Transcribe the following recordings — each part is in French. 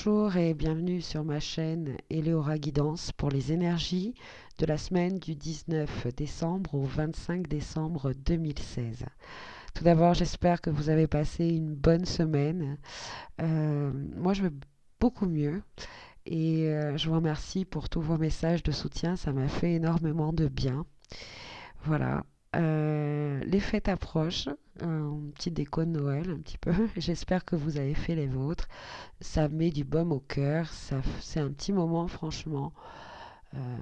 Bonjour et bienvenue sur ma chaîne Eleora Guidance pour les énergies de la semaine du 19 décembre au 25 décembre 2016. Tout d'abord, j'espère que vous avez passé une bonne semaine. Moi, je vais beaucoup mieux et je vous remercie pour tous vos messages de soutien. Ça m'a fait énormément de bien. Voilà. Les fêtes approchent, petite déco de Noël un petit peu. J'espère que vous avez fait les vôtres. Ça met du baume au cœur. C'est un petit moment, franchement. Euh,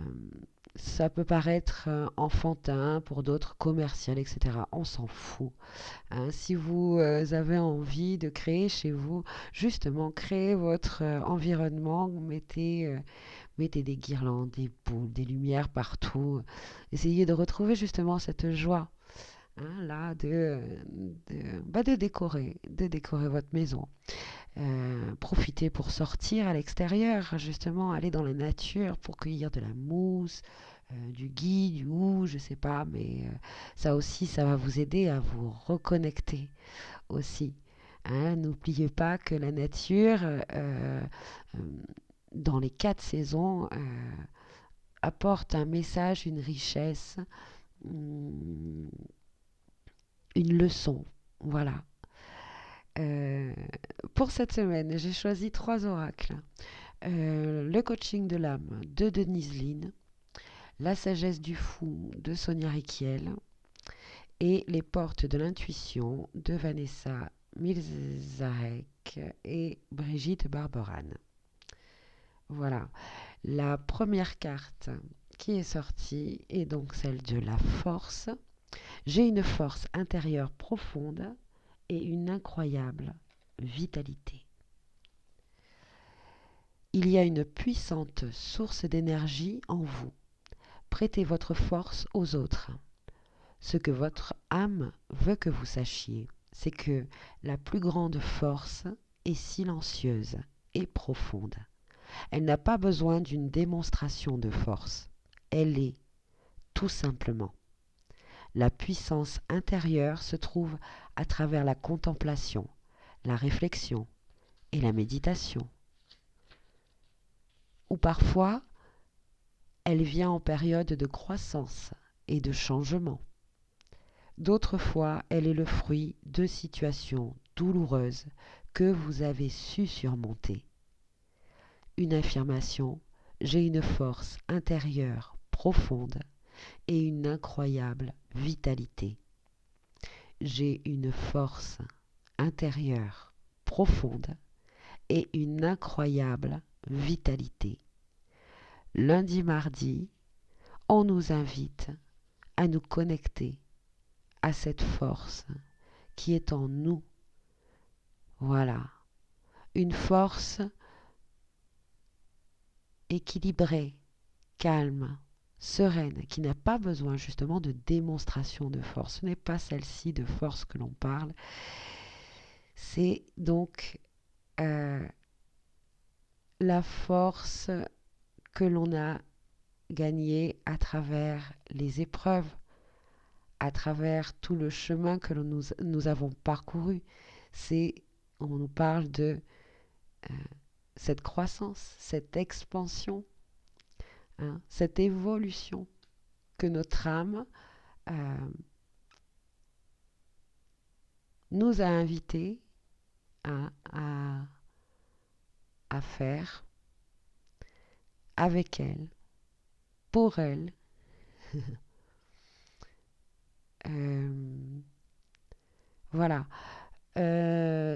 Ça peut paraître enfantin, pour d'autres commercial, etc. On s'en fout, hein. Si vous avez envie de créer chez vous, justement, créez votre environnement. Mettez des guirlandes, des boules, des lumières partout. Essayez de retrouver justement cette joie, hein, là, de décorer votre maison. Profitez pour sortir à l'extérieur, justement, aller dans la nature pour cueillir de la mousse, du gui, du hou, je sais pas, mais ça aussi, ça va vous aider à vous reconnecter aussi, hein. N'oubliez pas que la nature, dans les 4 saisons, apporte un message, une richesse, hum, une leçon. Voilà. Euh, pour cette semaine, j'ai choisi 3 oracles. Le coaching de l'âme de Denise Lynn, la sagesse du fou de Sonia Rykiel et les portes de l'intuition de Vanessa Milzarek et Brigitte Barberan. Voilà. La première carte qui est sortie est donc celle de la force. J'ai une force intérieure profonde et une incroyable vitalité. Il y a une puissante source d'énergie en vous. Prêtez votre force aux autres. Ce que votre âme veut que vous sachiez, c'est que la plus grande force est silencieuse et profonde. Elle n'a pas besoin d'une démonstration de force. Elle est, tout simplement. La puissance intérieure se trouve à travers la contemplation, la réflexion et la méditation. Ou parfois, elle vient en période de croissance et de changement. D'autres fois, elle est le fruit de situations douloureuses que vous avez su surmonter. Une affirmation, j'ai une force intérieure profonde et une incroyable vitalité. J'ai une force intérieure profonde et une incroyable vitalité. Lundi, mardi, on nous invite à nous connecter à cette force qui est en nous. Voilà, une force équilibrée, calme, sereine, qui n'a pas besoin justement de démonstration de force. Ce n'est pas celle-ci de force que l'on parle. C'est donc la force que l'on a gagnée à travers les épreuves, à travers tout le chemin que nous avons parcouru. On nous parle de euh, cette croissance, cette expansion, hein, cette évolution que notre âme euh, nous a invités à, à, à faire avec elle, pour elle. euh, voilà.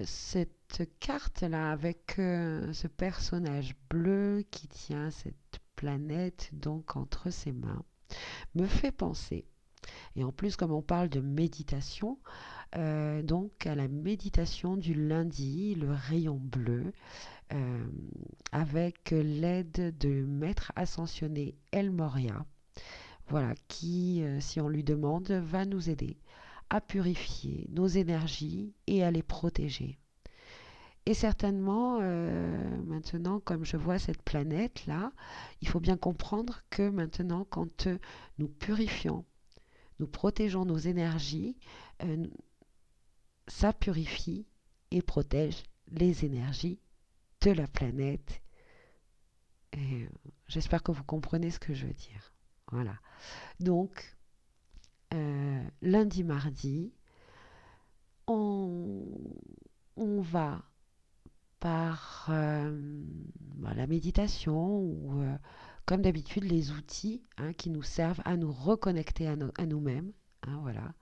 Cette carte-là, avec ce personnage bleu qui tient cette planète donc entre ses mains, me fait penser, et en plus comme on parle de méditation, donc à la méditation du lundi, le rayon bleu, euh, avec l'aide de maître ascensionné El Moria, voilà, qui, si on lui demande, va nous aider à purifier nos énergies et à les protéger. Et certainement, maintenant, comme je vois cette planète-là, il faut bien comprendre que maintenant, quand nous purifions, nous protégeons nos énergies, ça purifie et protège les énergies de la planète. Et j'espère que vous comprenez ce que je veux dire. Voilà. Donc, lundi, mardi, on, on va par la méditation ou, comme d'habitude, les outils qui nous servent à nous reconnecter à nous-mêmes, voilà,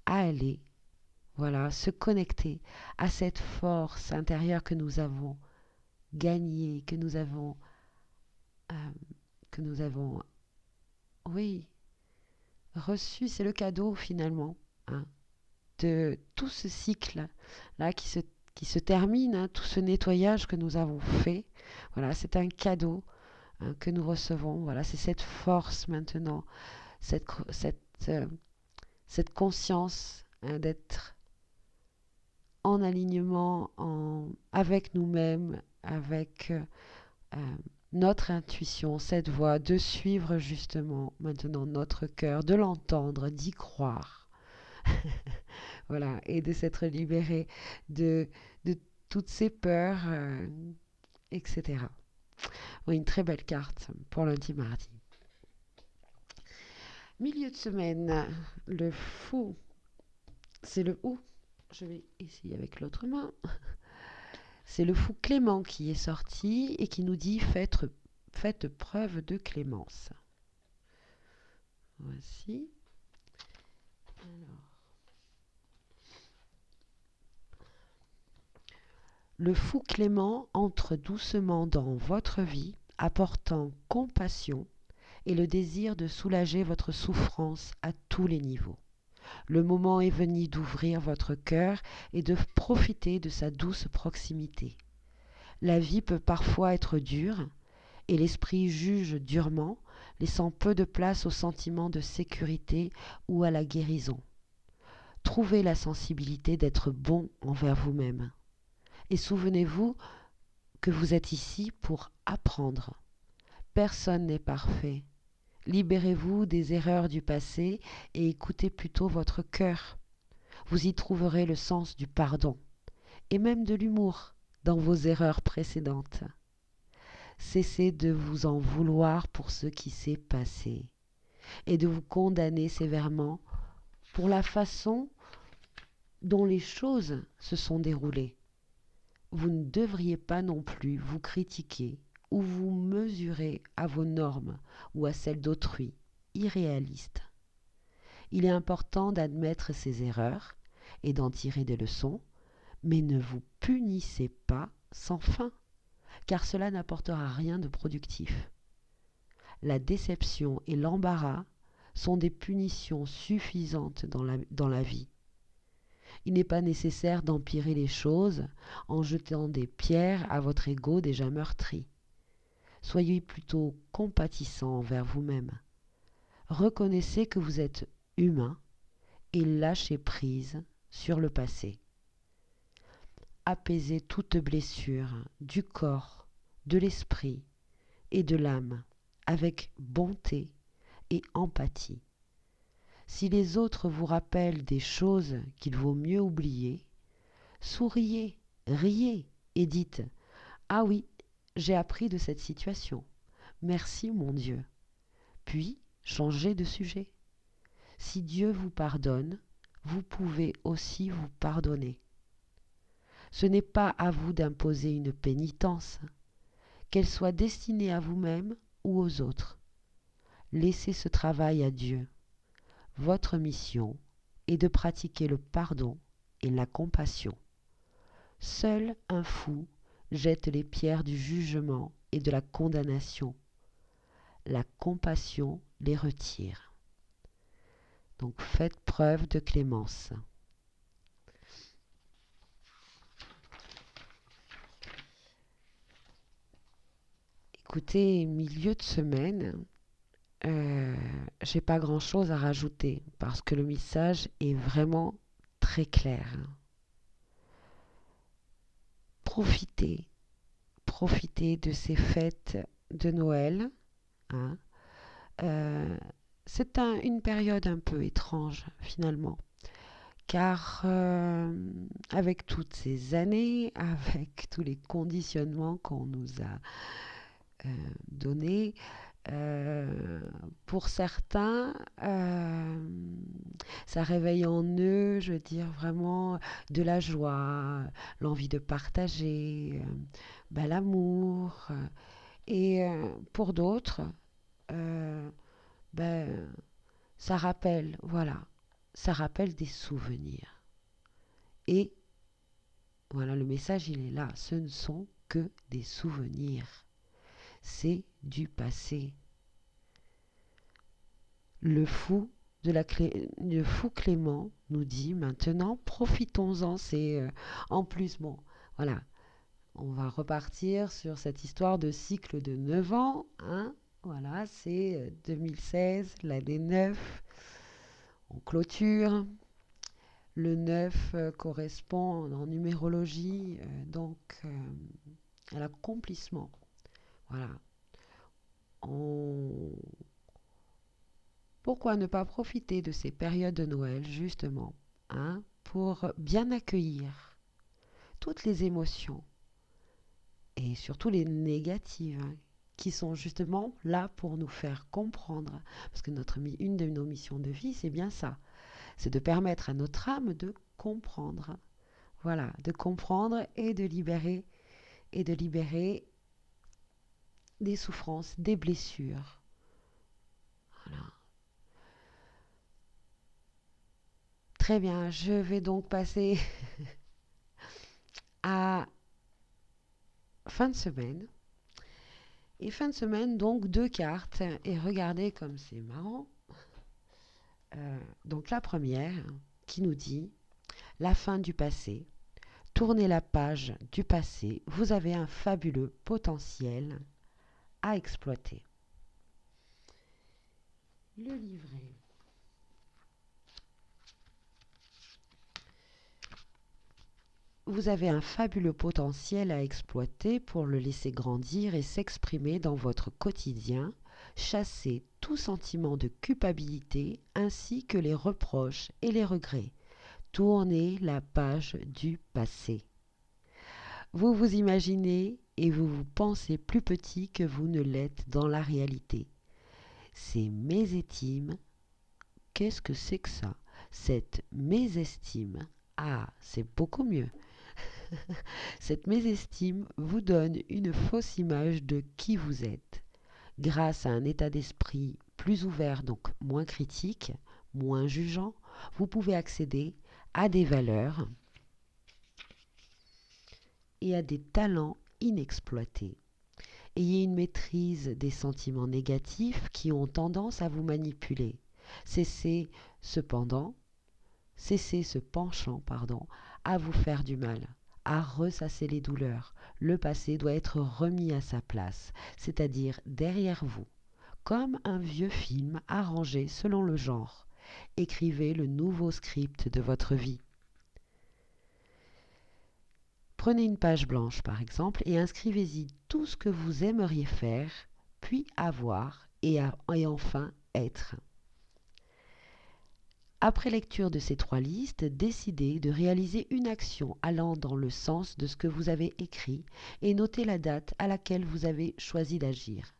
à aller, voilà, se connecter à cette force intérieure que nous avons gagnée, euh, que nous avons, oui, reçue. C'est le cadeau finalement, hein, de tout ce cycle-là qui se termine, tout ce nettoyage que nous avons fait. Voilà, c'est un cadeau que nous recevons. Voilà, c'est cette force maintenant, cette, cette, euh, cette conscience d'être en alignement avec nous-mêmes, avec notre intuition, cette voix, de suivre justement maintenant notre cœur, de l'entendre, d'y croire. Voilà, et de s'être libéré de toutes ces peurs, etc. Oui, une très belle carte pour lundi, mardi. Milieu de semaine, le fou, c'est le ou. Je vais essayer avec l'autre main. C'est le fou Clément qui est sorti et qui nous dit faites preuve de clémence. Voici. Alors. Le fou Clément entre doucement dans votre vie, apportant compassion et le désir de soulager votre souffrance à tous les niveaux. Le moment est venu d'ouvrir votre cœur et de profiter de sa douce proximité. La vie peut parfois être dure et l'esprit juge durement, laissant peu de place au sentiment de sécurité ou à la guérison. Trouvez la sensibilité d'être bon envers vous-même. Et souvenez-vous que vous êtes ici pour apprendre. Personne n'est parfait. Libérez-vous des erreurs du passé et écoutez plutôt votre cœur. Vous y trouverez le sens du pardon et même de l'humour dans vos erreurs précédentes. Cessez de vous en vouloir pour ce qui s'est passé et de vous condamner sévèrement pour la façon dont les choses se sont déroulées. Vous ne devriez pas non plus vous critiquer ou vous mesurer à vos normes ou à celles d'autrui, irréalistes. Il est important d'admettre ses erreurs et d'en tirer des leçons, mais ne vous punissez pas sans fin, car cela n'apportera rien de productif. La déception et l'embarras sont des punitions suffisantes dans la vie. Il n'est pas nécessaire d'empirer les choses en jetant des pierres à votre ego déjà meurtri. Soyez plutôt compatissant envers vous-même. Reconnaissez que vous êtes humain et lâchez prise sur le passé. Apaisez toute blessure du corps, de l'esprit et de l'âme avec bonté et empathie. Si les autres vous rappellent des choses qu'il vaut mieux oublier, souriez, riez et dites « Ah oui, j'ai appris de cette situation. Merci mon Dieu. » Puis changez de sujet. Si Dieu vous pardonne, vous pouvez aussi vous pardonner. Ce n'est pas à vous d'imposer une pénitence, qu'elle soit destinée à vous-même ou aux autres. Laissez ce travail à Dieu. Votre mission est de pratiquer le pardon et la compassion. Seul un fou jette les pierres du jugement et de la condamnation. La compassion les retire. Donc faites preuve de clémence. Écoutez, milieu de semaine, j'ai pas grand-chose à rajouter parce que le message est vraiment très clair. Profitez, profitez de ces fêtes de Noël. Hein. C'est une période un peu étrange finalement, car avec toutes ces années, avec tous les conditionnements qu'on nous a donnés, euh, pour certains, ça réveille en eux, je veux dire, vraiment de la joie, l'envie de partager, l'amour. Et pour d'autres, euh, ben, ça rappelle, voilà, ça rappelle des souvenirs. Et voilà, le message, il est là. Ce ne sont que des souvenirs. C'est du passé. Le fou le fou Clément nous dit maintenant, profitons-en. C'est en plus, bon, voilà, on va repartir sur cette histoire de cycle de 9 ans. Hein, voilà, c'est 2016, l'année 9. On clôture. Le 9 correspond en numérologie donc à l'accomplissement. Voilà. On... Pourquoi ne pas profiter de ces périodes de Noël justement, hein, pour bien accueillir toutes les émotions et surtout les négatives, hein, qui sont justement là pour nous faire comprendre. Parce que une de nos missions de vie, c'est bien ça. C'est de permettre à notre âme de comprendre. Voilà, de comprendre et de libérer des souffrances, des blessures. Voilà. Très bien, je vais donc passer à fin de semaine. Et fin de semaine, donc deux cartes. Et regardez comme c'est marrant. Donc la première qui nous dit la fin du passé. Tournez la page du passé. Vous avez un fabuleux potentiel à exploiter. Le livret. Vous avez un fabuleux potentiel à exploiter pour le laisser grandir et s'exprimer dans votre quotidien. Chassez tout sentiment de culpabilité ainsi que les reproches et les regrets. Tournez la page du passé. Vous vous imaginez et vous vous pensez plus petit que vous ne l'êtes dans la réalité. C'est mésestime. Qu'est-ce que c'est que ça? Cette mésestime. Ah, c'est beaucoup mieux. Cette mésestime vous donne une fausse image de qui vous êtes. Grâce à un état d'esprit plus ouvert, donc moins critique, moins jugeant, vous pouvez accéder à des valeurs et à des talents inexploités. Ayez une maîtrise des sentiments négatifs qui ont tendance à vous manipuler. Cessez cependant, cessez ce penchant, à vous faire du mal, à ressasser les douleurs. Le passé doit être remis à sa place, c'est-à-dire derrière vous, comme un vieux film arrangé selon le genre. Écrivez le nouveau script de votre vie. Prenez une page blanche par exemple et inscrivez-y tout ce que vous aimeriez faire, puis avoir et enfin être. Après lecture de ces trois listes, décidez de réaliser une action allant dans le sens de ce que vous avez écrit et notez la date à laquelle vous avez choisi d'agir.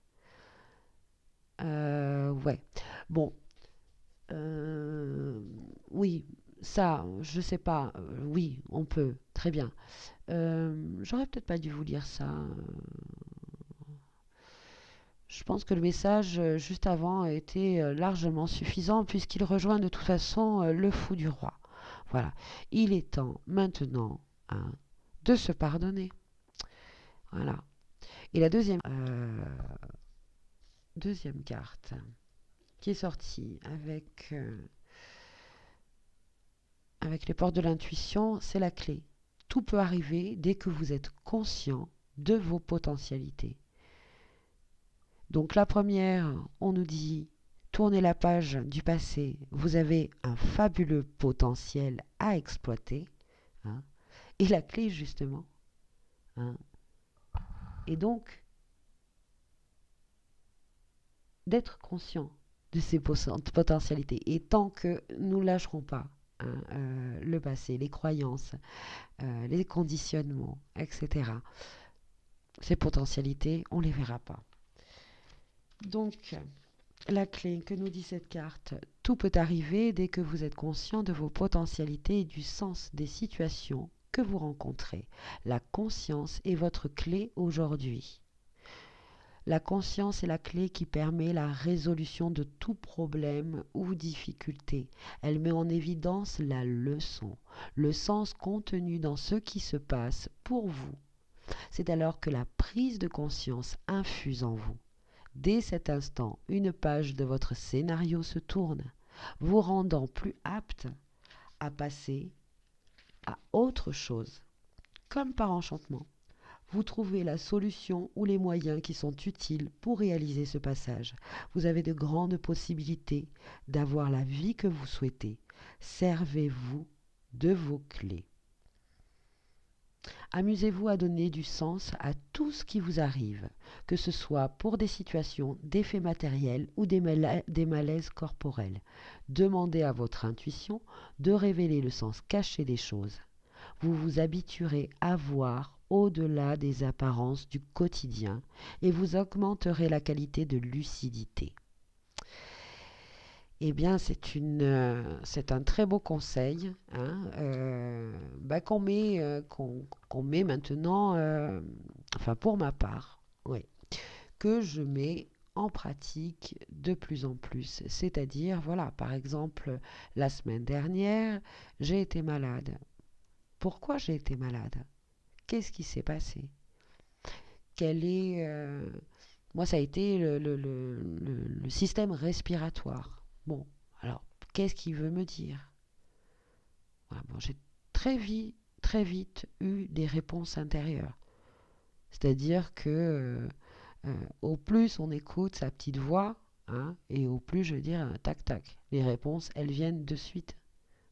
Ouais. Bon. Euh, oui, ça, je sais pas. Oui, on peut. Très bien. J'aurais peut-être pas dû vous lire ça. Je pense que le message juste avant était largement suffisant puisqu'il rejoint de toute façon le fou du roi. Voilà. Il est temps maintenant, hein, de se pardonner. Voilà. Et la deuxième carte qui est sortie avec les portes de l'intuition, c'est la clé. Tout peut arriver dès que vous êtes conscient de vos potentialités. Donc la première, on nous dit, tournez la page du passé, vous avez un fabuleux potentiel à exploiter. Hein, et la clé, justement, hein, est donc d'être conscient de ces potentialités. Et tant que nous ne lâcherons pas, hein, le passé, les croyances, les conditionnements, etc. Ces potentialités, on ne les verra pas. Donc, la clé que nous dit cette carte, tout peut arriver dès que vous êtes conscient de vos potentialités et du sens des situations que vous rencontrez. La conscience est votre clé aujourd'hui. La conscience est la clé qui permet la résolution de tout problème ou difficulté. Elle met en évidence la leçon, le sens contenu dans ce qui se passe pour vous. C'est alors que la prise de conscience infuse en vous. Dès cet instant, une page de votre scénario se tourne, vous rendant plus apte à passer à autre chose. Comme par enchantement, vous trouvez la solution ou les moyens qui sont utiles pour réaliser ce passage. Vous avez de grandes possibilités d'avoir la vie que vous souhaitez. Servez-vous de vos clés. Amusez-vous à donner du sens à tout ce qui vous arrive, que ce soit pour des situations, des faits matériels ou des malaises corporels. Demandez à votre intuition de révéler le sens caché des choses. Vous vous habituerez à voir au-delà des apparences du quotidien et vous augmenterez la qualité de lucidité. Eh bien, c'est un très beau conseil, hein, qu'on met maintenant, enfin pour ma part, oui, que je mets en pratique de plus en plus. C'est-à-dire, voilà, par exemple, la semaine dernière, j'ai été malade. Pourquoi j'ai été malade? Qu'est-ce qui s'est passé? Quel est, moi, ça a été le système respiratoire. Bon, alors, qu'est-ce qu'il veut me dire? Voilà, bon, j'ai très vite eu des réponses intérieures. C'est-à-dire que au plus on écoute sa petite voix, hein, et au plus je veux dire tac tac, les réponses elles viennent de suite.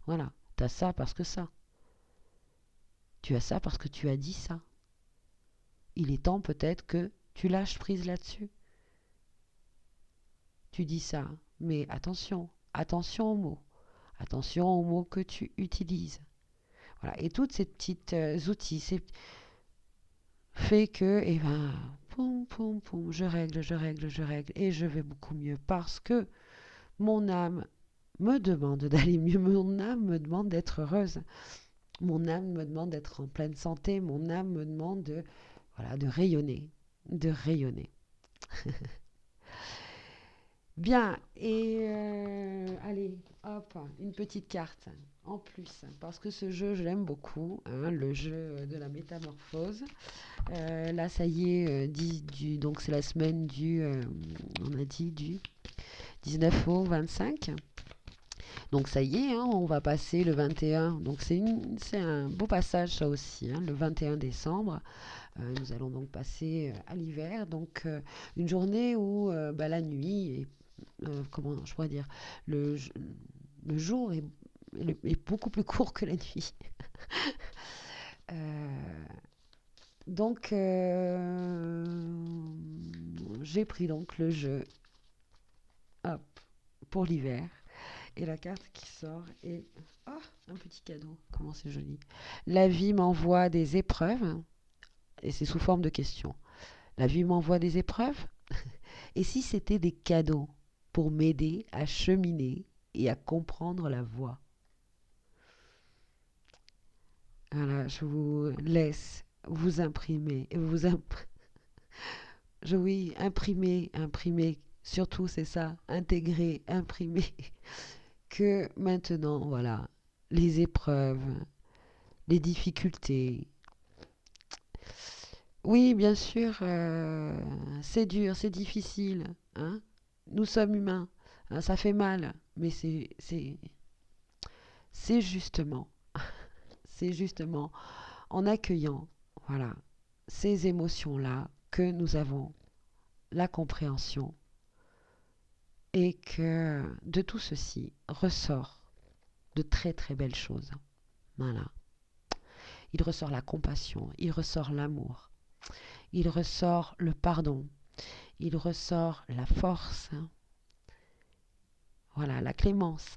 Voilà, t'as ça parce que ça. Tu as ça parce que tu as dit ça. Il est temps peut-être que tu lâches prise là-dessus. Tu dis ça, mais attention aux mots que tu utilises. Voilà, et toutes ces petites outils, fait que, eh ben, poum, poum, poum, je règle, et je vais beaucoup mieux parce que mon âme me demande d'aller mieux, mon âme me demande d'être heureuse, mon âme me demande d'être en pleine santé, mon âme me demande de, voilà, de rayonner, de rayonner. Bien, et allez, hop, une petite carte en plus, parce que ce jeu, je l'aime beaucoup, hein, le jeu de la métamorphose. Là, ça y est, donc c'est la semaine on a dit, du 19 au 25. Donc ça y est, hein, on va passer le 21. Donc c'est un beau passage ça aussi, hein, le 21 décembre. Nous allons donc passer à l'hiver. Donc une journée où la nuit est, comment je pourrais dire, le, le jour est beaucoup plus court que la nuit. Euh, donc j'ai pris donc le jeu, hop, pour l'hiver. Et la carte qui sort est... Oh, un petit cadeau. Comment c'est joli. La vie m'envoie des épreuves, et c'est sous forme de questions. La vie m'envoie des épreuves. Et si c'était des cadeaux pour m'aider à cheminer et à comprendre la voie? Voilà, je vous laisse vous imprimer. Oui, imprimer. Surtout, c'est ça. Intégrer, imprimer. Que maintenant, voilà, les épreuves, les difficultés. Oui, bien sûr, c'est dur, c'est difficile, hein. Nous sommes humains, hein, ça fait mal, mais c'est justement, c'est justement en accueillant, voilà, ces émotions-là que nous avons la compréhension et que de tout ceci ressort de très très belles choses. Voilà. Il ressort la compassion, il ressort l'amour, il ressort le pardon, il ressort la force, hein. Voilà, la clémence.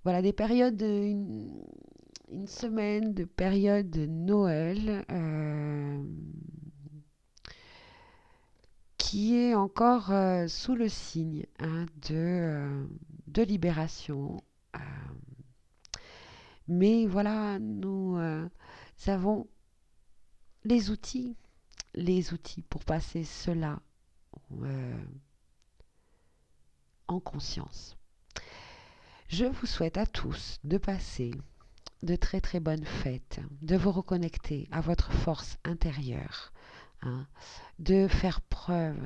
Voilà, des périodes, une semaine de période de Noël qui est encore sous le signe hein, de libération. Euh, mais voilà, nous avons les outils pour passer cela euh, en conscience. Je vous souhaite à tous de passer de très très bonnes fêtes, de vous reconnecter à votre force intérieure, hein, de faire preuve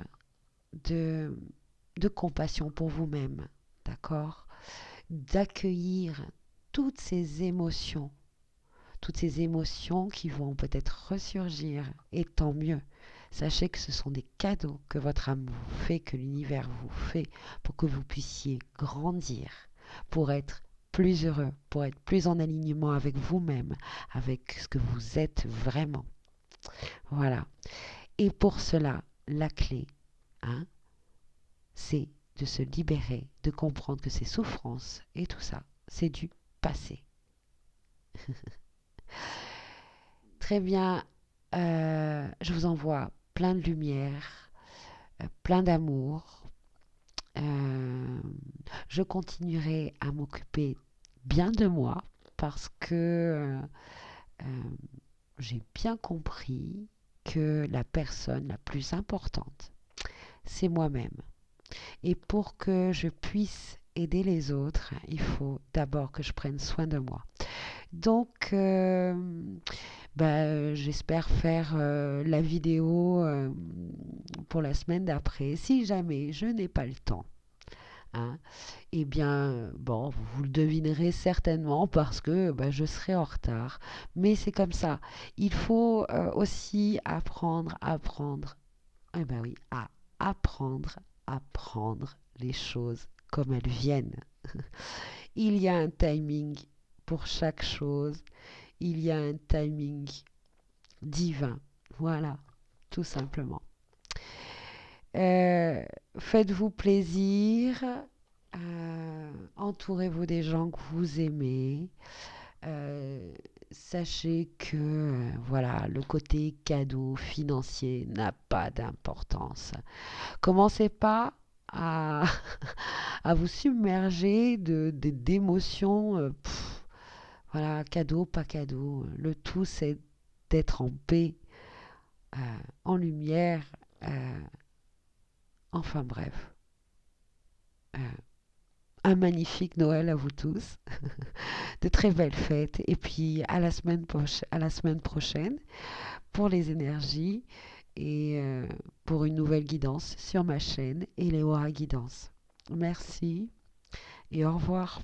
de, de compassion pour vous-même, d'accord? D'accueillir toutes toutes ces émotions qui vont peut-être ressurgir, et tant mieux. Sachez que ce sont des cadeaux que votre âme vous fait, que l'univers vous fait, pour que vous puissiez grandir, pour être plus heureux, pour être plus en alignement avec vous-même, avec ce que vous êtes vraiment. Voilà. Et pour cela, la clé, hein, c'est de se libérer, de comprendre que ces souffrances et tout ça, c'est du passé. Très bien, je vous envoie plein de lumière, plein d'amour. Euh, je continuerai à m'occuper bien de moi parce que euh, j'ai bien compris que la personne la plus importante, c'est moi-même. Et pour que je puisse aider les autres, il faut d'abord que je prenne soin de moi. Donc, j'espère faire la vidéo pour la semaine d'après. Si jamais je n'ai pas le temps, hein, eh bien, bon, vous le devinerez certainement parce que je serai en retard. Mais c'est comme ça. Il faut aussi eh ben oui, à apprendre à prendre les choses comme elles viennent. Il y a un timing pour chaque chose. Il y a un timing divin. Voilà, tout simplement. Euh, Faites-vous plaisir. Entourez-vous des gens que vous aimez. Sachez que voilà, le côté cadeau financier n'a pas d'importance. Commencez pas à, à vous submerger d'émotions. Voilà, cadeau, pas cadeau. Le tout, c'est d'être en paix, euh, en lumière. euh, enfin bref, euh, un magnifique Noël à vous tous, de très belles fêtes, et puis à la semaine prochaine pour les énergies et pour une nouvelle guidance sur ma chaîne Eleora Guidance. Merci et au revoir.